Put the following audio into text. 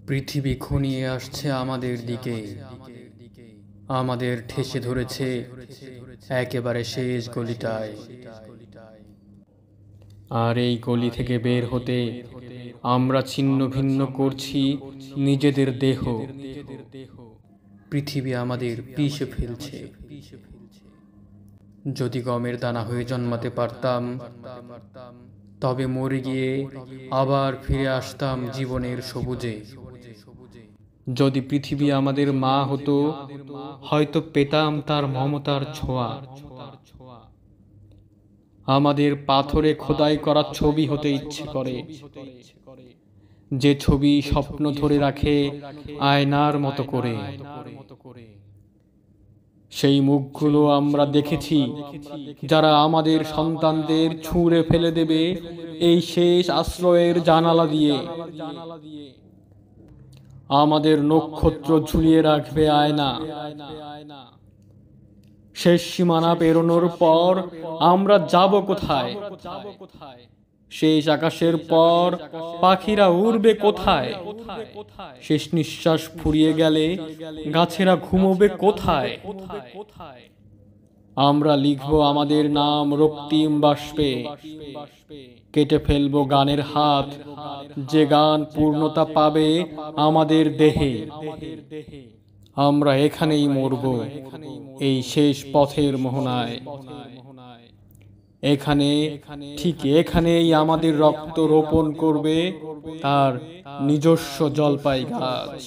পৃথিবী ঘনিয়ে আসছে আমাদের দিকে, আমাদের ঠেসে ধরেছে একেবারে শেষ গলিটায়। আর এই গলি থেকে বের হতে আমরা ছিন্ন ভিন্ন করছি নিজেদের দেহ। পৃথিবী আমাদের পিষে ফেলছে। যদি গমের দানা হয়ে জন্মাতে পারতাম, তবে মরে গিয়ে আবার ফিরে আসতাম জীবনের সবুজে। যদি পৃথিবী আমাদের মা হতো, হয়তো পেতাম তার মমতার ছোঁয়া। আমাদের পাথরে খোদাই করা ছবি হতে ইচ্ছে করে, যে ছবি স্বপ্ন ধরে রাখে আয়নার মতো করে। সেই মুখগুলো আমরা দেখেছি, যারা আমাদের সন্তানদের ছুঁড়ে ফেলে দেবে এই শেষ আশ্রয়ের জানালা দিয়ে। আমাদের নক্ষত্র ঝুলিয়ে রাখবে আয়না। শেষ সীমানা পেরোনোর পর আমরা যাব কোথায়? শেষ আকাশের পর পাখিরা উড়বে কোথায়? শেষ নিঃশ্বাস ফুরিয়ে গেলে গাছেরা ঘুমোবে কোথায়? আমরা লিখব আমাদের নাম রক্তিম বাষ্পে, কেটে ফেলবো গানের হাত, যে গান পূর্ণতা পাবে আমাদের দেহে। আমরা এখানেই মরব, এই শেষ পথের মোহনায়। এখানে, ঠিক এখানেই আমাদের রক্ত রোপণ করবে তার নিজস্ব জলপাই গাছ।